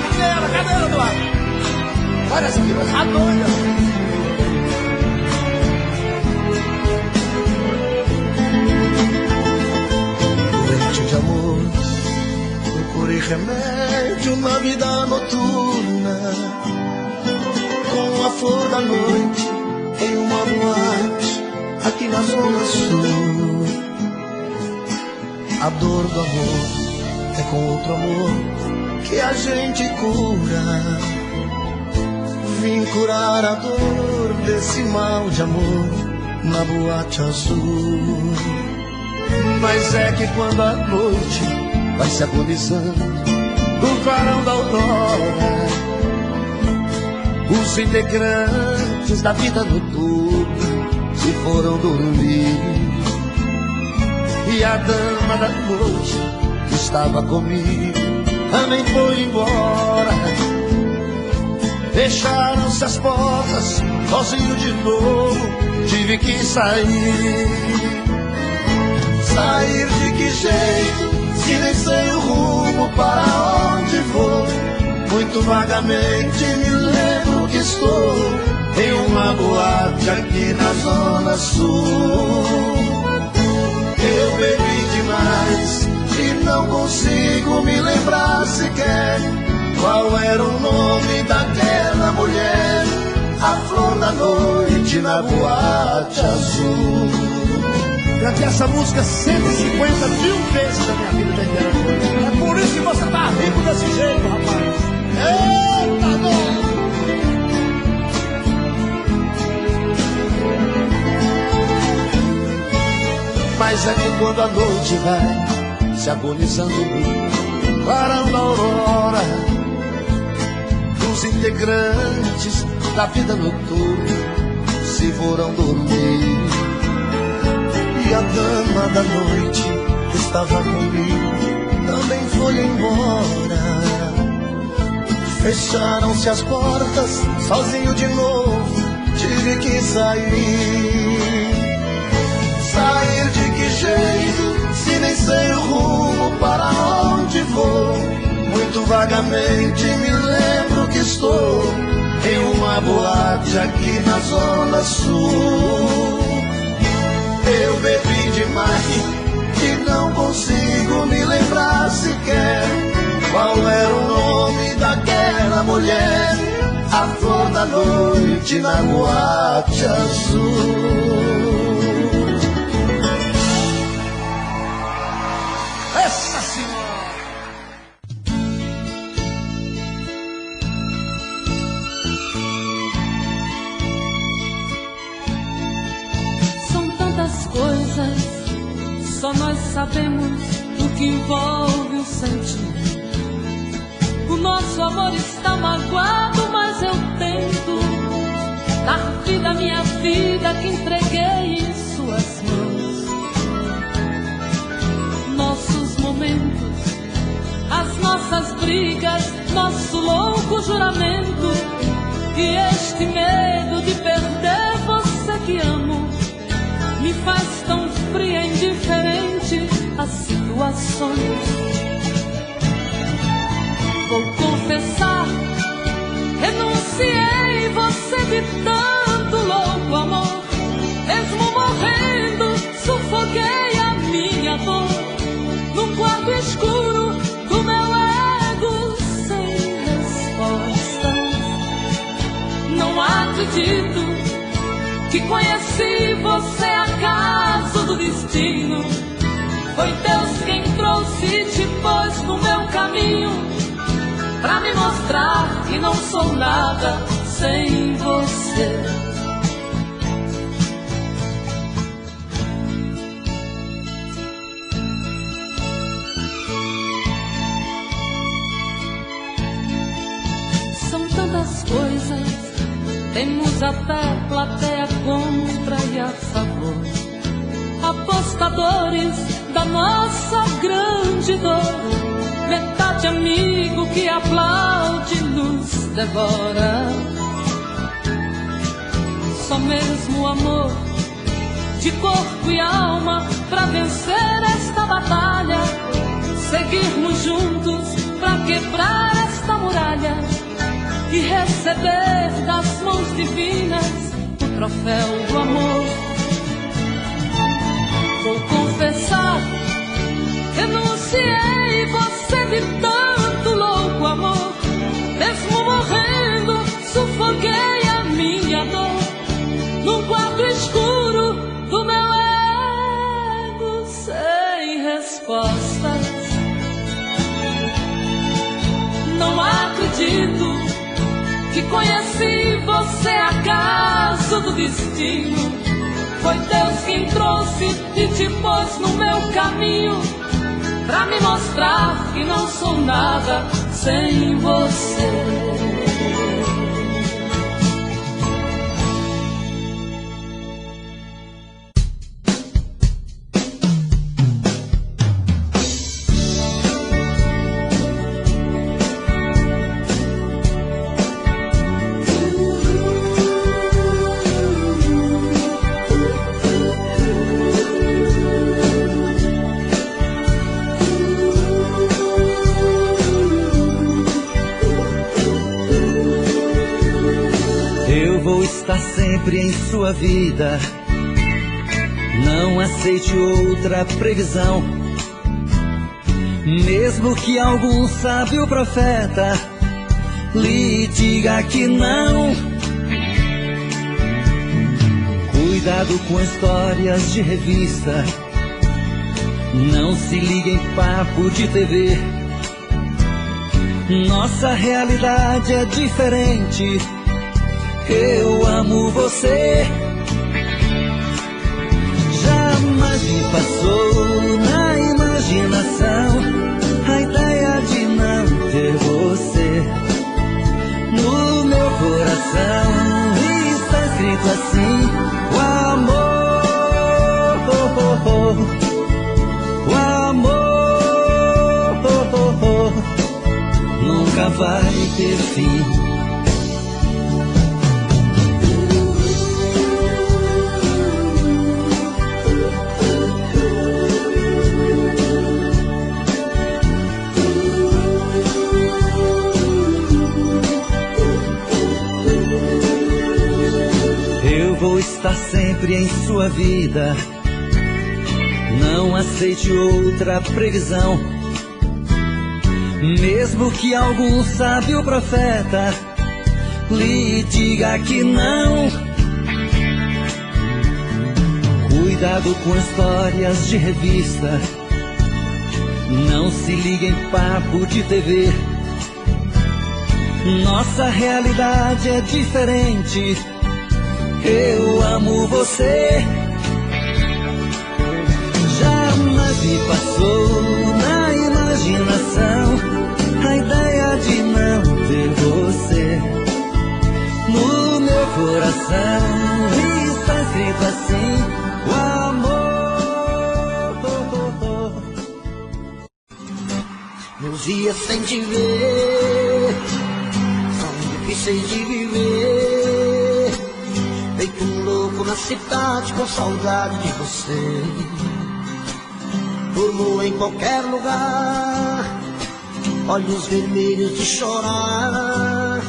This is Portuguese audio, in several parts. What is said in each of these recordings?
Cadê ela, Eduardo? Olha essa aqui, a doida. Doente de amor, procurei remédio na vida noturna, com a flor da noite em uma boate aqui na Zona Sul. A dor do amor é com outro amor que a gente cura. Vim curar a dor desse mal de amor na boate azul. Mas é que quando a noite vai se agonizando no clarão da aurora, os integrantes da vida noturna se foram dormir. E a dama da noite que estava comigo também foi embora. Fecharam-se as portas, sozinho de novo tive que sair. Sair de que jeito, se nem sei o rumo para onde vou. Muito vagamente me lembro que estou em uma boate aqui na Zona Sul. Eu bebi demais e não consigo me lembrar sequer qual era o nome daquela mulher, a flor da noite na boate azul. Cantei essa música 150 mil vezes na minha vida inteira. É por isso que você tá rico desse jeito, rapaz. Eita, dor! Mas é que quando a noite vai se agonizando no clarão da aurora, os integrantes da vida noturna se foram dormir. E a dama da noite que estava comigo também foi embora. Fecharam-se as portas, sozinho de novo tive que sair. Sair de que jeito, se nem sei o rumo para onde vou. Muito vagamente me lembro que estou em uma boate aqui na Zona Sul. Eu bebi demais e não consigo me lembrar sequer qual era o nome daquela mulher, a flor da noite na boate azul. Essa senhora! São tantas coisas, só nós sabemos o que envolve o sentimento. O nosso amor está magoado, mas eu tento dar vida à minha vida que entreguei em suas mãos. Nossos momentos, as nossas brigas, nosso louco juramento e este medo de perder você que amo me faz tão fria e indiferente às situações. Vou confessar, renunciei você de tanto louco amor. Mesmo morrendo, sufoquei a minha dor num quarto escuro do meu ego sem respostas. Não acredito que conheci você acaso do destino. Foi Deus quem trouxe e te pôs no meu caminho pra me mostrar que não sou nada sem você. São tantas coisas, temos até plateia contra e a favor, apostadores da nossa grande dor. Metade amigo que aplaude nos devora. Só mesmo o amor de corpo e alma pra vencer esta batalha. Seguirmos juntos e receber das mãos divinas o troféu do amor. Vou confessar, renunciei você de tanto louco amor. Mesmo morrendo, sufoquei a minha dor num quarto escuro do meu ego sem respostas. Não acredito que conheci você acaso do destino. Foi Deus quem trouxe e te pôs no meu caminho, pra me mostrar que não sou nada sem você. Sempre em sua vida, não aceite outra previsão. Mesmo que algum sábio profeta lhe diga que não. Cuidado com histórias de revista, não se ligue em papo de TV. Nossa realidade é diferente. Eu amo você. Jamais me passou na imaginação a ideia de não ter você. No meu coração está escrito assim: o amor, o amor nunca vai ter fim. Vou estar sempre em sua vida, não aceite outra previsão. Mesmo que algum sábio profeta lhe diga que não. Cuidado com histórias de revista, não se ligue em papo de TV. Nossa realidade é diferente. Eu amo você. Jamais me passou na imaginação a ideia de não ter você. No meu coração está escrito assim: o amor. Meus dias sem te ver são difíceis de viver. Feito um louco na cidade com saudade de você. Durmo em qualquer lugar, olhos vermelhos de chorar.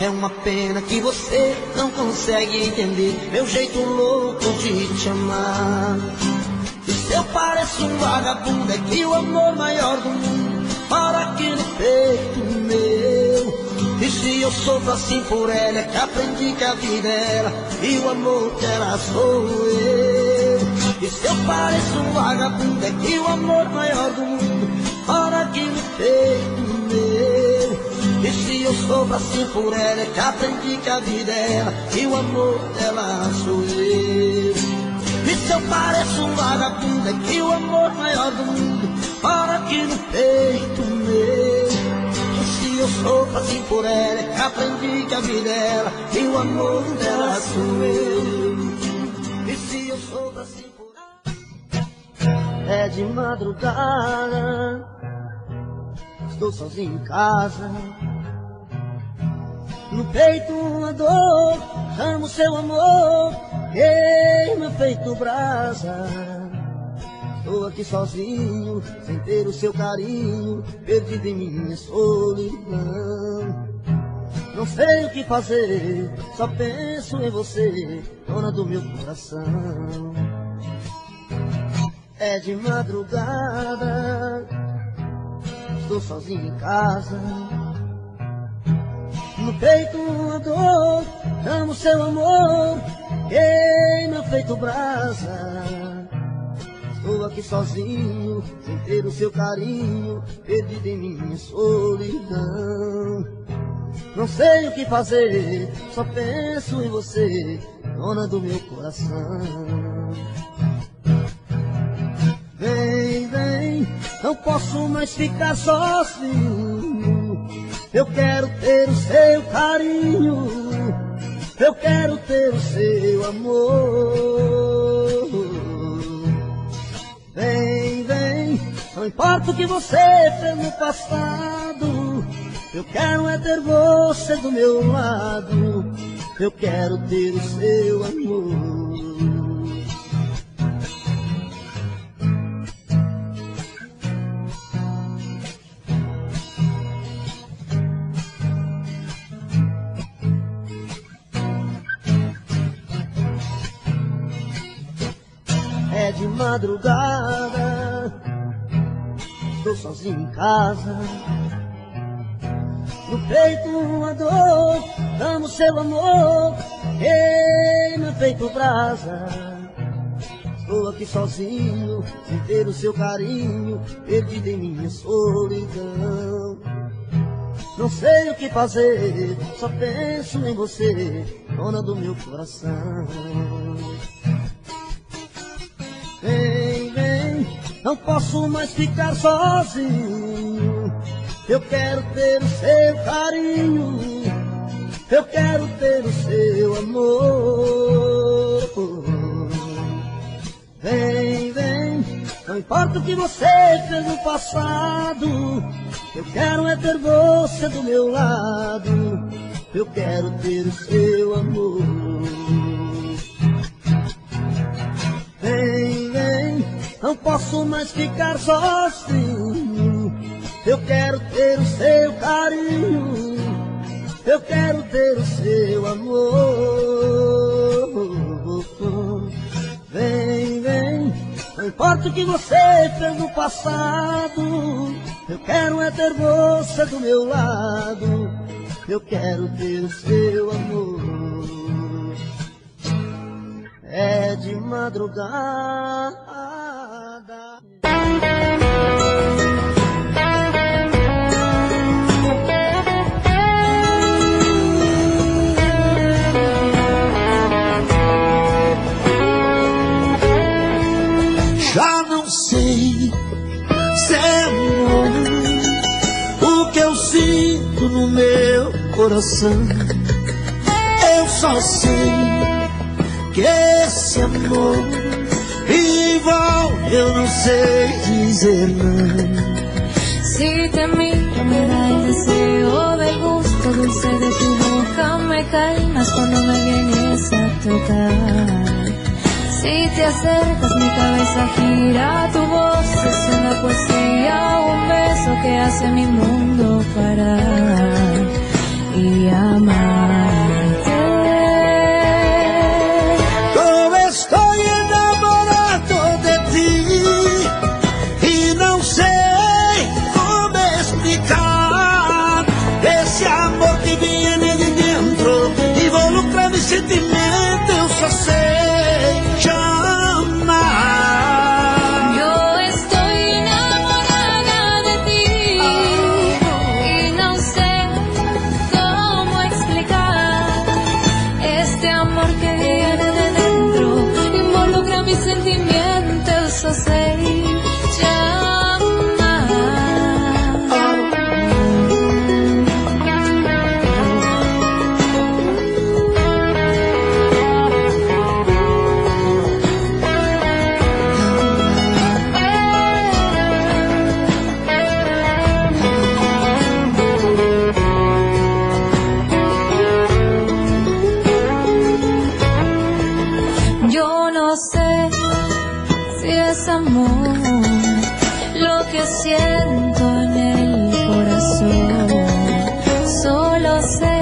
É uma pena que você não consegue entender meu jeito louco de te amar. E se eu pareço um vagabundo, é que o amor maior do mundo mora aqui no peito meu. E se eu sofro assim por ela, é que aprendi que a vida é ela e o amor dela sou eu. E se eu pareço um vagabundo, é que o amor maior do mundo mora aqui no peito meu. E se eu sofro assim por ela, é que aprendi que a vida é ela e o amor dela sou eu. E se eu pareço um vagabundo, é que o amor maior do mundo mora aqui no peito meu. Eu sofro assim por ela, é que aprendi que a vida é ela e o amor dela sou eu. E se eu sofro assim por ela, é de madrugada, estou sozinho em casa. No peito uma dor, amo seu amor, queima feito brasa. Estou aqui sozinho, sem ter o seu carinho, perdido em minha solidão. não sei o que fazer, só penso em você, dona do meu coração. É de madrugada, estou sozinho em casa, no peito uma dor, amo seu amor, queima feito brasa. Estou aqui sozinho, sem ter o seu carinho, perdido em minha solidão. Não sei o que fazer, só penso em você, dona do meu coração. Vem, vem, não posso mais ficar sozinho. Eu quero ter o seu carinho, eu quero ter o seu amor. Vem, vem, não importa o que você fez no passado, eu quero é ter você do meu lado, eu quero ter o seu amor. É de madrugada, estou sozinho em casa, no peito uma dor, amo seu amor, queima feito brasa. Estou aqui sozinho, sem ter o seu carinho, perdido em minha solidão. Não sei o que fazer, só penso em você, dona do meu coração. Vem, vem, não posso mais ficar sozinho, eu quero ter o seu carinho, eu quero ter o seu amor. Vem, vem, não importa o que você fez no passado, eu quero é ter você do meu lado, eu quero ter o seu amor. Vem, vem, não posso mais ficar sozinho, eu quero ter o seu carinho, eu quero ter o seu amor. Vem, vem, não importa o que você fez no passado, eu quero é ter você do meu lado, eu quero ter o seu amor. É de madrugada. Já não sei se é amor, o que eu sinto no meu coração. Eu só sei que esse amor igual eu no sé dizer não. Si te miro me da el deseo del gusto dulce de tu boca, me calmas cuando me vienes a tocar. Si te acercas mi cabeza gira, tu voz es una poesía, un beso que hace mi mundo parar y amarte. Yo estoy enamorado de ti y no sé cómo explicar ese amor que viene de dentro, involucra mi sentimiento, eu só sei te amar. Yo estoy enamorada de ti y no sé cómo explicar este amor que viene de dentro, involucra mis sentimientos, só sei te amar. Yo no sé si es amor lo que siento en el corazón, solo sé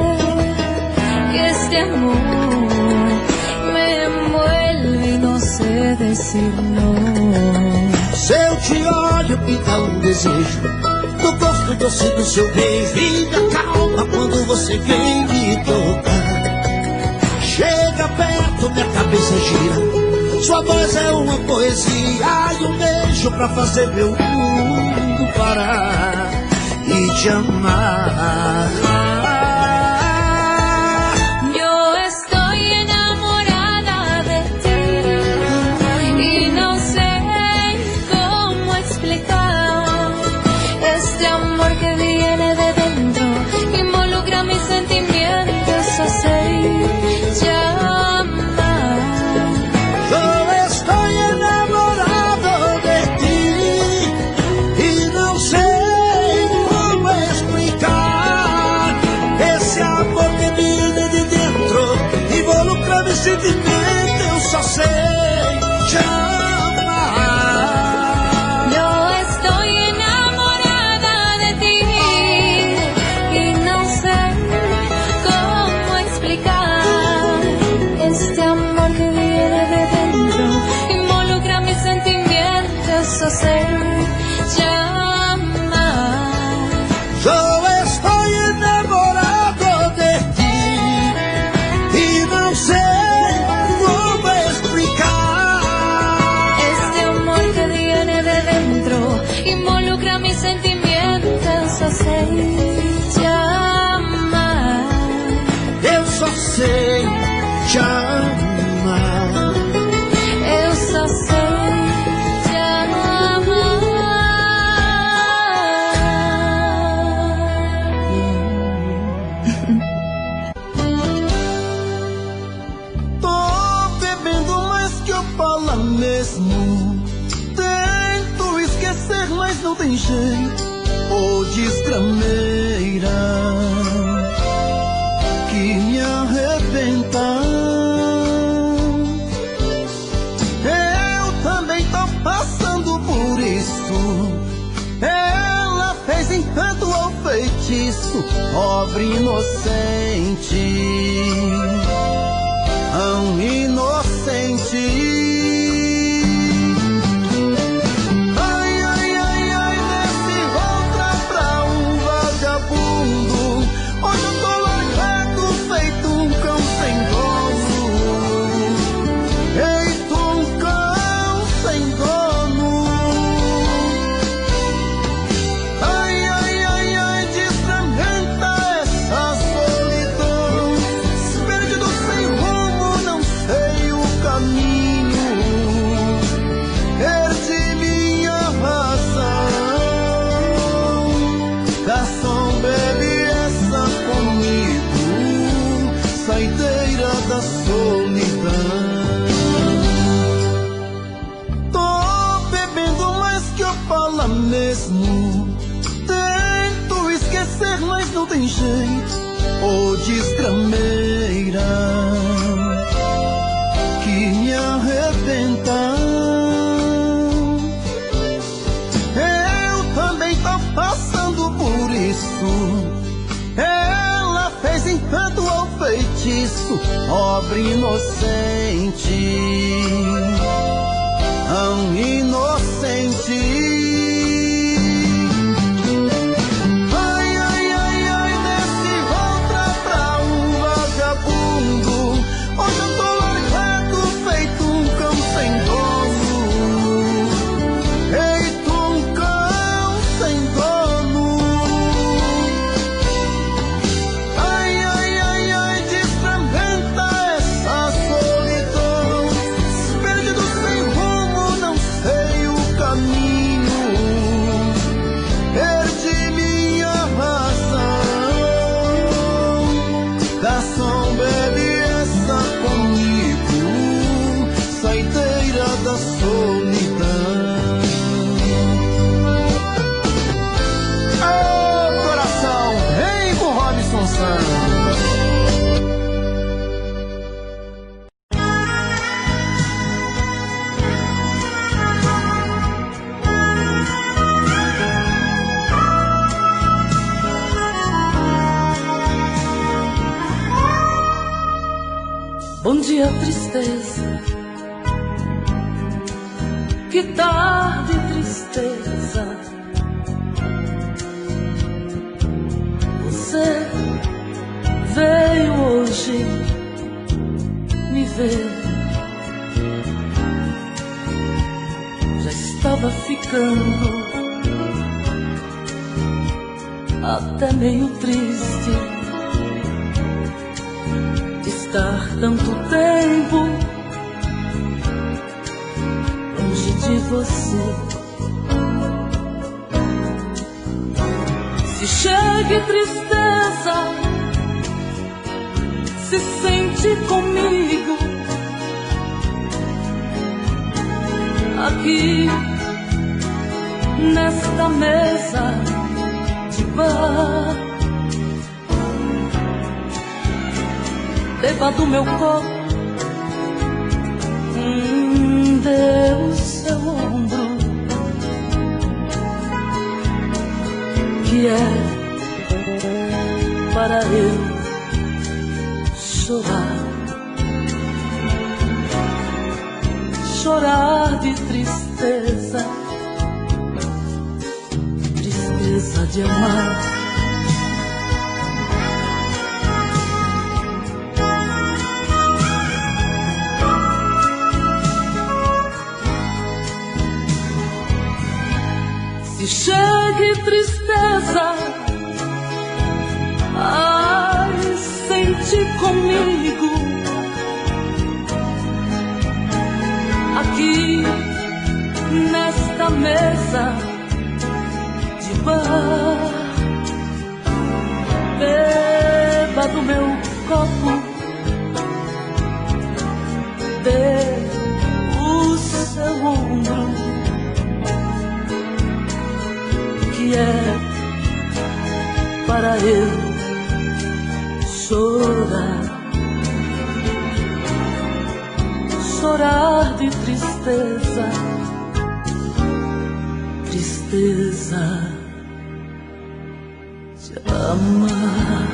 decir no. Se eu te olho, pinta um desejo do gosto doce do seu beijo e me acalma quando você vem me tocar. Chega perto, minha cabeça gira, sua voz é uma poesia e um beijo pra fazer meu mundo parar e te amar. Eu só sei te amar. Yo estoy enamorada de ti y no sé cómo explicar este amor que viene de dentro, involucra mis sentimientos, só sei te amar. Yo estoy enamorado de ti y no sé cómo explicar Este amor que viene de dentro, involucra mis sentimientos, só sei te amar. Eu só sei te amar. Eu só sei te amar. Tô bebendo mais que eu falo mesmo. Tento esquecer, mas não tem jeito. Ô desgrameira que me arrebenta. Eu também tô passando por isso. Ela fez encanto ou feitiço, pobre inocente, tão inocente. Ai, ai, ai, ai, nesse outra pra um vagabundo. Hoje eu tô largado, feito um cão sem dono. Feito um cão sem dono. Ai, ai, ai, ai, desfragmenta essa solidão. Perdido sem rumo, não sei o caminho. Perdi minha razão. Garçom, bebe essa comigo, saideira da solidão. Tô bebendo mais que eu falo mesmo. Tento esquecer, mas não tem jeito. Ô desgrameira que me arrebenta. Eu também tô passando por isso. Ela fez encanto ou feitiço, pobre inocente, tão inocente. Ai, ai, ai, ai, nesse outra pra um vagabundo. Hoje eu tô largado, feito um cão sem dono. Feito um cão sem dono. Ai, ai, ai, ai, desfragmenta essa solidão. Perdido sem rumo, não sei o caminho. Perdi minha razão. Garçom, bebe essa comigo, saideira da solidão. Ô coração, vem com Robson Santos. Bom dia, tristeza. Que tarde, tristeza, você veio hoje me ver. Já estava ficando até meio triste estar tanto tempo longe de você. Se chega tristeza, se sente comigo aqui nesta mesa de bar. Beba do meu copo, dê o seu ombro, que é para eu chorar, chorar de tristeza, tristeza de amar. Se chegue tristeza, ai, sente comigo aqui nesta mesa de bar. Beba do meu copo, dê o seu ombro, que é para eu chorar, chorar de tristeza, tristeza de amar.